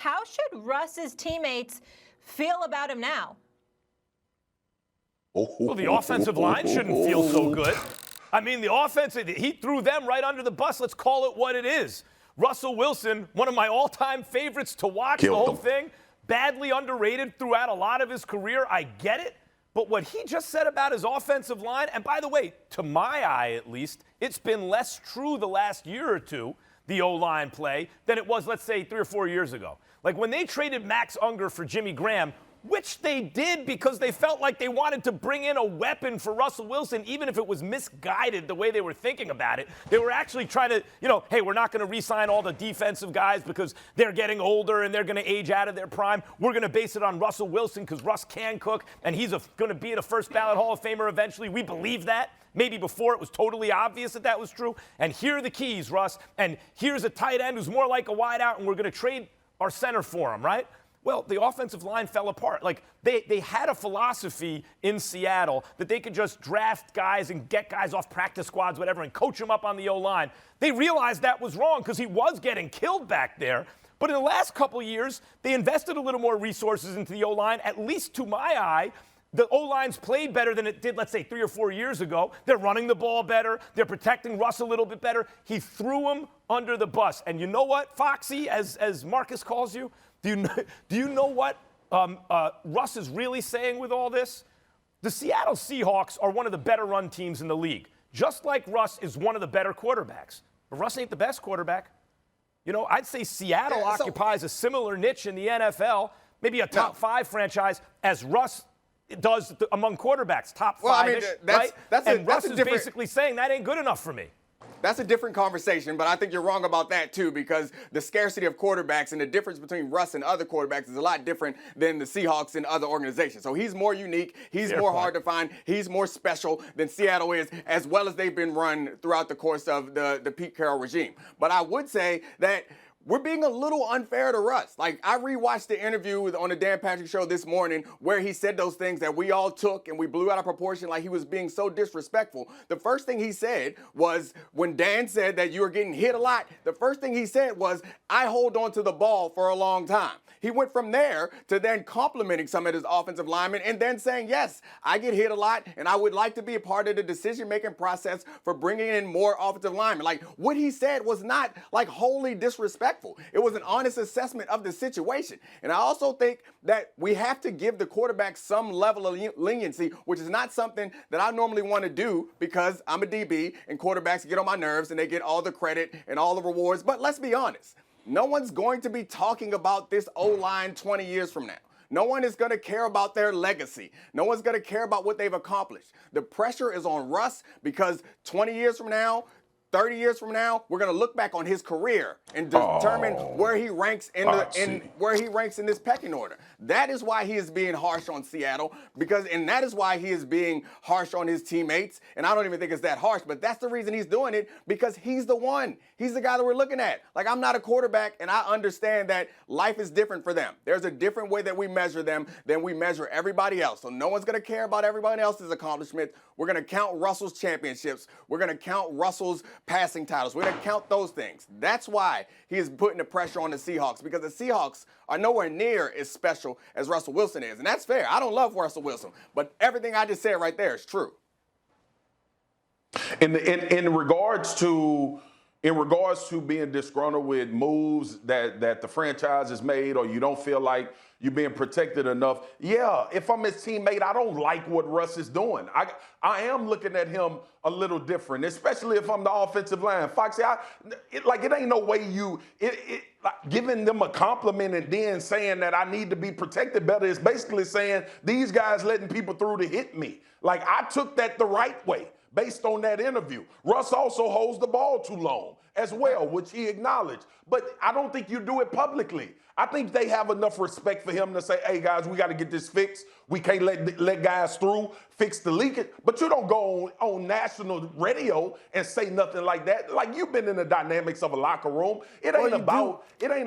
How should Russ's teammates feel about him now? Well, the offensive line shouldn't feel so good. I mean, the offense, he threw them right under the bus. Let's call it what it is. Russell Wilson, one of my all-time favorites to watch, the whole thing, badly underrated throughout a lot of his career. I get it. But what he just said about his offensive line, and by the way, to my eye at least, it's been less true the last year or two, the O-line play, than it was, let's say, 3 or 4 years ago. Like when they traded Max Unger for Jimmy Graham, which they did because they felt like they wanted to bring in a weapon for Russell Wilson, even if it was misguided the way they were thinking about it. They were actually trying to, hey, we're not going to re-sign all the defensive guys because they're getting older and they're going to age out of their prime. We're going to base it on Russell Wilson because Russ can cook and he's going to be a first ballot Hall of Famer eventually. We believe that. Maybe before it was totally obvious that was true. And here are the keys, Russ. And here's a tight end who's more like a wideout, and we're going to trade our center for him, right? Well, the offensive line fell apart. Like, they had a philosophy in Seattle that they could just draft guys and get guys off practice squads, whatever, and coach them up on the O-line. They realized that was wrong because he was getting killed back there. But in the last couple of years, they invested a little more resources into the O-line, at least to my eye. The O-line's played better than it did, let's say, 3 or 4 years ago. They're running the ball better. They're protecting Russ a little bit better. He threw him under the bus. And you know what, Foxy, as Marcus calls you, do you know what Russ is really saying with all this? The Seattle Seahawks are one of the better run teams in the league, just like Russ is one of the better quarterbacks. But Russ ain't the best quarterback. I'd say Seattle occupies a similar niche in the NFL, maybe a top 5 franchise, as Russ does among quarterbacks, top 5-ish, right? Russ is basically saying that ain't good enough for me. That's a different conversation, but I think you're wrong about that too, because the scarcity of quarterbacks and the difference between Russ and other quarterbacks is a lot different than the Seahawks and other organizations. So he's more unique, he's more hard to find, he's more special than Seattle is, as well as they've been run throughout the course of the Pete Carroll regime. But I would say that we're being a little unfair to Russ. Like, I rewatched the interview on the Dan Patrick Show this morning where he said those things that we all took and we blew out of proportion, like he was being so disrespectful. The first thing he said was, when Dan said that you were getting hit a lot, the first thing he said was, I hold on to the ball for a long time. He went from there to then complimenting some of his offensive linemen and then saying, yes, I get hit a lot and I would like to be a part of the decision-making process for bringing in more offensive linemen. Like, what he said was not like wholly disrespectful. It was an honest assessment of the situation. And I also think that we have to give the quarterback some level of leniency, which is not something that I normally want to do because I'm a DB and quarterbacks get on my nerves and they get all the credit and all the rewards. But let's be honest. No one's going to be talking about this O-line 20 years from now. No one is going to care about their legacy. No one's going to care about what they've accomplished. The pressure is on Russ because 20 years from now, 30 years from now, we're going to look back on his career and determine where he ranks in this pecking order. That is why he is being harsh on Seattle, and that is why he is being harsh on his teammates. And I don't even think it's that harsh, but that's the reason he's doing it, because he's the one. He's the guy that we're looking at. Like, I'm not a quarterback, and I understand that life is different for them. There's a different way that we measure them than we measure everybody else. So no one's going to care about everybody else's accomplishments. We're going to count Russell's championships. We're going to count Russell's passing titles. We're going to count those things. That's why he is putting the pressure on the Seahawks, because the Seahawks are nowhere near as special as Russell Wilson is. And that's fair. I don't love Russell Wilson, but everything I just said right there is true. In regards to being disgruntled with moves that the franchise has made, or you don't feel like you're being protected enough. Yeah, if I'm his teammate, I don't like what Russ is doing. I am looking at him a little different, especially if I'm the offensive line. Foxy, it ain't no way like giving them a compliment and then saying that I need to be protected better is basically saying these guys letting people through to hit me. Like, I took that the right way based on that interview. Russ also holds the ball too long as well, which he acknowledged. But I don't think you do it publicly. I think they have enough respect for him to say, hey, guys, we got to get this fixed. We can't let guys through, fix the leakage. But you don't go on national radio and say nothing like that. Like, you've been in the dynamics of a locker room. It ain't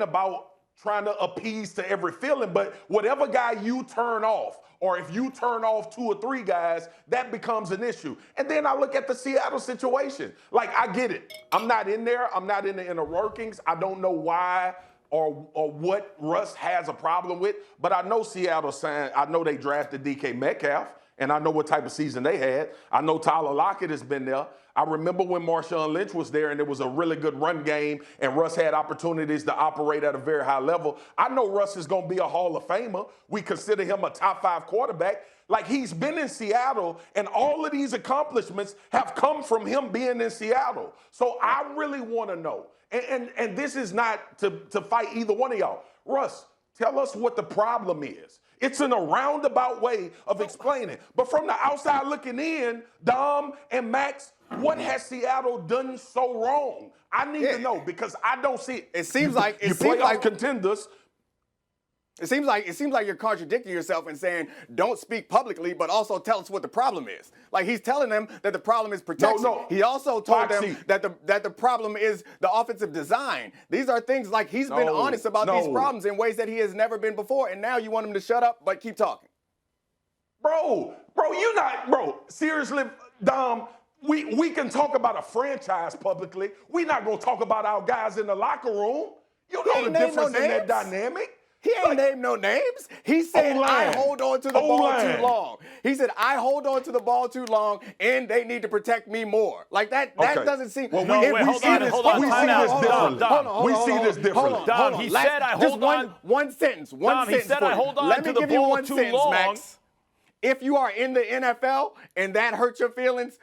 about trying to appease to every feeling, but whatever guy you turn off, or if you turn off 2 or 3 guys, that becomes an issue. And then I look at the Seattle situation. Like, I get it. I'm not in there. I'm not in the inner workings. I don't know why or what Russ has a problem with, but I know Seattle signed, I know they drafted DK Metcalf, and I know what type of season they had. I know Tyler Lockett has been there. I remember when Marshawn Lynch was there and it was a really good run game and Russ had opportunities to operate at a very high level. I know Russ is going to be a Hall of Famer. We consider him a top 5 quarterback. Like, he's been in Seattle, and all of these accomplishments have come from him being in Seattle. So I really want to know, and this is not to fight either one of y'all. Russ, tell us what the problem is. It's in a roundabout way of explaining. But from the outside looking in, Dom and Max, what has Seattle done so wrong? I need to know, because I don't see it. It seems like contenders. It seems like you're contradicting yourself and saying don't speak publicly, but also tell us what the problem is. Like, he's telling them that the problem is protection. No. He also told Foxy. them that the problem is the offensive design. These are things like he's been honest about these problems in ways that he has never been before, and now you want him to shut up but keep talking. Bro, seriously, Dom, we can talk about a franchise publicly. We're not going to talk about our guys in the locker room. You know the difference in that dynamic. He ain't named no names. He said, I hold on to the ball too long. He said, I hold on to the ball too long, and they need to protect me more. Like, that doesn't seem... Well, hold on. We see this differently. Dom, he said, I hold on... One sentence. Dom, he said, I hold on to the ball too long. Max. If you are in the NFL and that hurts your feelings,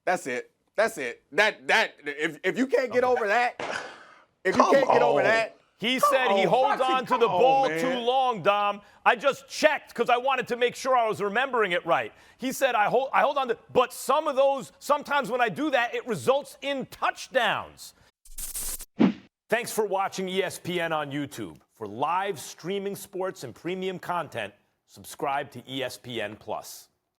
that's it. That's it. If you can't get over that, He said he holds on to the ball too long, Dom. I just checked because I wanted to make sure I was remembering it right. He said, I hold on to, but sometimes when I do that, it results in touchdowns. Thanks for watching ESPN on YouTube. For live streaming sports and premium content, subscribe to ESPN+.